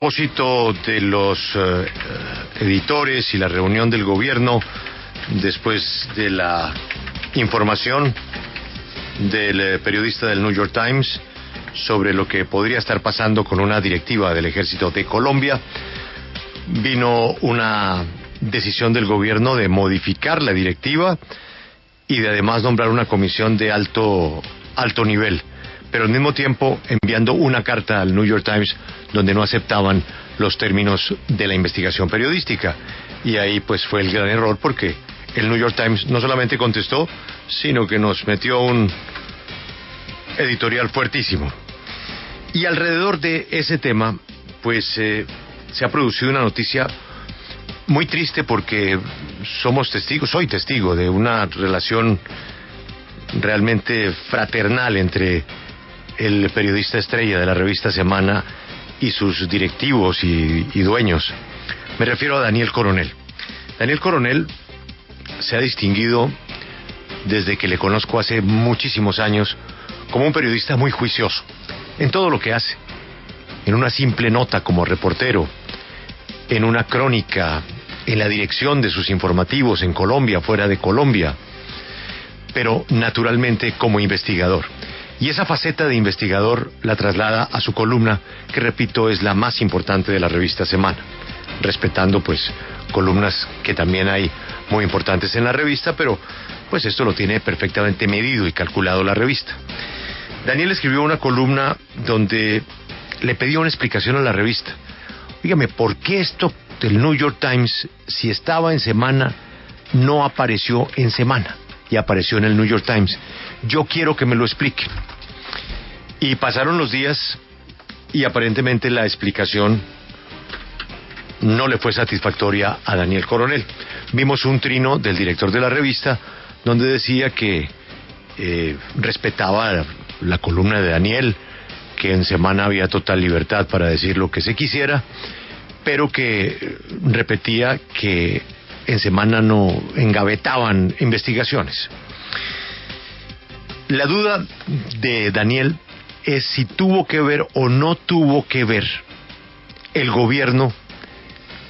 Propósito de los editores y la reunión del gobierno después de la información del periodista del New York Times sobre lo que podría estar pasando con una directiva del Ejército de Colombia, vino una decisión del gobierno de modificar la directiva y de además nombrar una comisión de alto nivel, pero al mismo tiempo enviando una carta al New York Times donde no aceptaban los términos de la investigación periodística. Y ahí pues fue el gran error, porque el New York Times no solamente contestó, sino que nos metió un editorial fuertísimo. Y alrededor de ese tema pues se ha producido una noticia muy triste, porque soy testigo de una relación realmente fraternal entre el periodista estrella de la revista Semana y sus directivos y dueños. Me refiero a Daniel Coronel. Daniel Coronel se ha distinguido, desde que le conozco hace muchísimos años, como un periodista muy juicioso en todo lo que hace. En una simple nota como reportero, en una crónica, en la dirección de sus informativos en Colombia, fuera de Colombia, pero naturalmente como investigador. Y esa faceta de investigador la traslada a su columna, que repito, es la más importante de la revista Semana, respetando pues columnas que también hay muy importantes en la revista, pero pues esto lo tiene perfectamente medido y calculado la revista. Daniel escribió una columna donde le pedía una explicación a la revista. Dígame, ¿por qué esto del New York Times, si estaba en Semana, no apareció en Semana y apareció en el New York Times? Yo quiero que me lo explique. Y pasaron los días y aparentemente la explicación no le fue satisfactoria a Daniel Coronel. Vimos un trino del director de la revista donde decía que respetaba la columna de Daniel, que en Semana había total libertad para decir lo que se quisiera, pero que repetía que en Semana no engavetaban investigaciones. La duda de Daniel es si tuvo que ver o no tuvo que ver el gobierno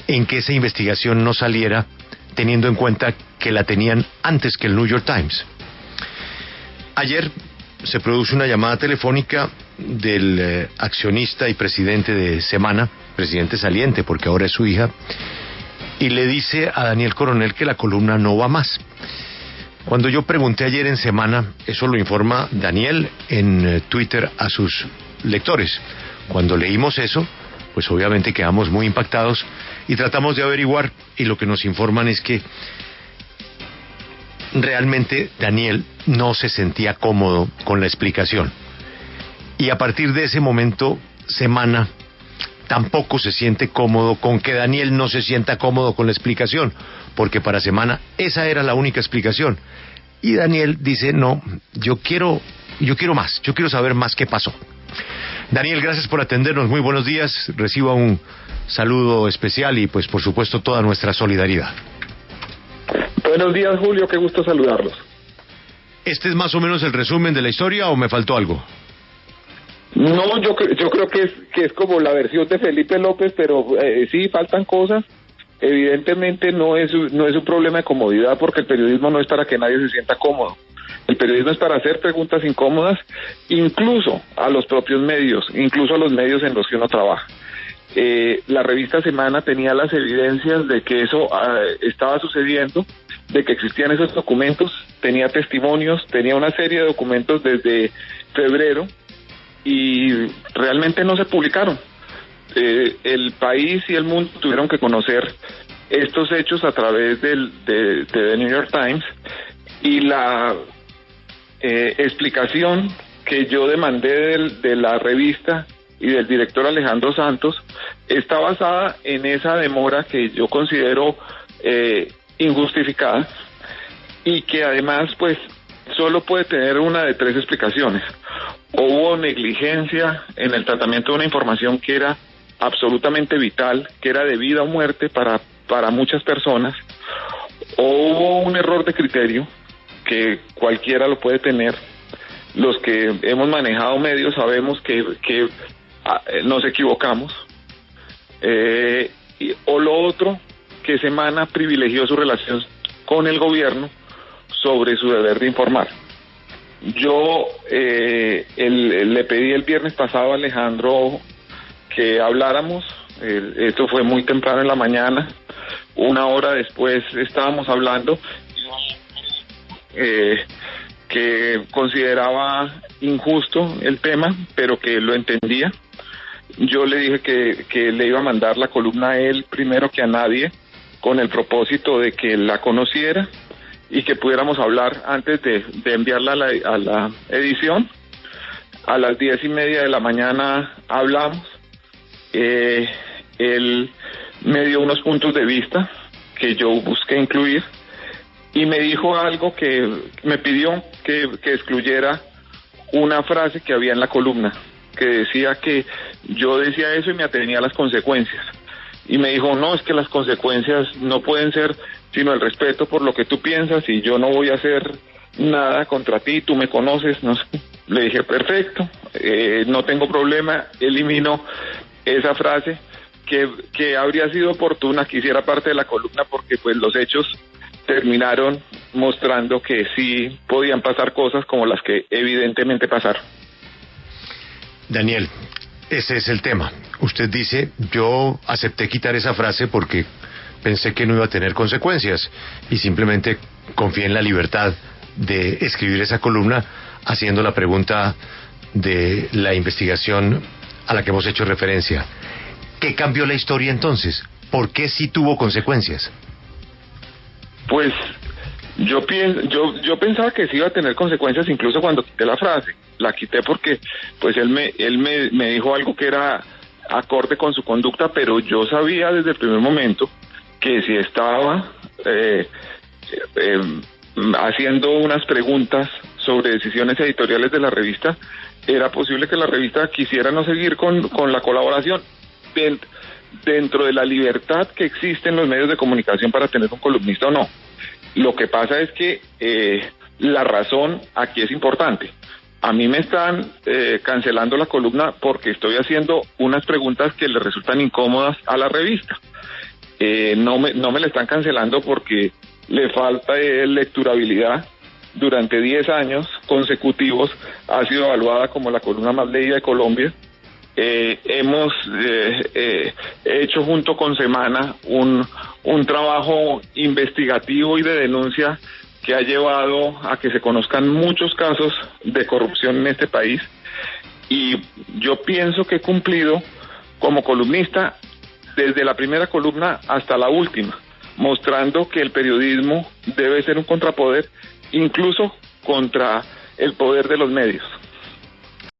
en que esa investigación no saliera, teniendo en cuenta que la tenían antes que el New York Times. Ayer se produce una llamada telefónica del accionista y presidente de Semana, presidente saliente porque ahora es su hija, y le dice a Daniel Coronel que la columna no va más. Cuando yo pregunté ayer en Semana, eso lo informa Daniel en Twitter a sus lectores. Cuando leímos eso, pues obviamente quedamos muy impactados y tratamos de averiguar, y lo que nos informan es que realmente Daniel no se sentía cómodo con la explicación. Y a partir de ese momento, Semana tampoco se siente cómodo con que Daniel no se sienta cómodo con la explicación, porque para Semana esa era la única explicación. Y Daniel dice, no, yo quiero más, yo quiero saber más qué pasó. Daniel, gracias por atendernos, muy buenos días, reciba un saludo especial y pues por supuesto toda nuestra solidaridad. Buenos días, Julio, qué gusto saludarlos. ¿Este es más o menos el resumen de la historia o me faltó algo? No, yo creo que es como la versión de Felipe López, pero sí, faltan cosas. Evidentemente no es un problema de comodidad, porque el periodismo no es para que nadie se sienta cómodo. El periodismo es para hacer preguntas incómodas, incluso a los propios medios, incluso a los medios en los que uno trabaja. La revista Semana tenía las evidencias de que eso estaba sucediendo, de que existían esos documentos, tenía testimonios, tenía una serie de documentos desde febrero, y realmente no se publicaron. El país y el mundo tuvieron que conocer estos hechos a través de The New York Times, y la explicación que yo demandé de la revista y del director Alejandro Santos está basada en esa demora que yo considero injustificada, y que además pues solo puede tener una de tres explicaciones. O hubo negligencia en el tratamiento de una información que era absolutamente vital, que era de vida o muerte para muchas personas, o hubo un error de criterio, que cualquiera lo puede tener. Los que hemos manejado medios sabemos que nos equivocamos, o lo otro, que Semana privilegió su relación con el gobierno sobre su deber de informar. Yo le pedí el viernes pasado a Alejandro que habláramos, esto fue muy temprano en la mañana, una hora después estábamos hablando, que consideraba injusto el tema, pero que lo entendía. Yo le dije que le iba a mandar la columna a él primero que a nadie, con el propósito de que la conociera y que pudiéramos hablar antes de enviarla a la edición. A las 10:30 de la mañana hablamos. Él me dio unos puntos de vista que yo busqué incluir y me dijo algo que me pidió que excluyera una frase que había en la columna, que decía que yo decía eso y me atenía a las consecuencias. Y me dijo, no, es que las consecuencias no pueden ser sino el respeto por lo que tú piensas y yo no voy a hacer nada contra ti, tú me conoces, no sé. Le dije, perfecto, no tengo problema, elimino esa frase que habría sido oportuna que hiciera parte de la columna porque pues los hechos terminaron mostrando que sí podían pasar cosas como las que evidentemente pasaron. Daniel, ese es el tema. Usted dice, yo acepté quitar esa frase porque pensé que no iba a tener consecuencias y simplemente confié en la libertad de escribir esa columna haciendo la pregunta de la investigación a la que hemos hecho referencia. ¿Qué cambió la historia entonces? ¿Por qué sí tuvo consecuencias? Pues yo pensaba que sí iba a tener consecuencias incluso cuando quité la frase. La quité porque pues él me dijo algo que era acorde con su conducta, pero yo sabía desde el primer momento que si estaba haciendo unas preguntas sobre decisiones editoriales de la revista, era posible que la revista quisiera no seguir con la colaboración dentro de la libertad que existe en los medios de comunicación para tener un columnista o no. Lo que pasa es que la razón aquí es importante. A mí me están cancelando la columna porque estoy haciendo unas preguntas que le resultan incómodas a la revista. No me la están cancelando porque le falta lecturabilidad. Durante 10 años consecutivos ha sido evaluada como la columna más leída de Colombia. Hemos hecho junto con Semana un trabajo investigativo y de denuncia que ha llevado a que se conozcan muchos casos de corrupción en este país, y yo pienso que he cumplido como columnista desde la primera columna hasta la última, mostrando que el periodismo debe ser un contrapoder incluso contra el poder de los medios.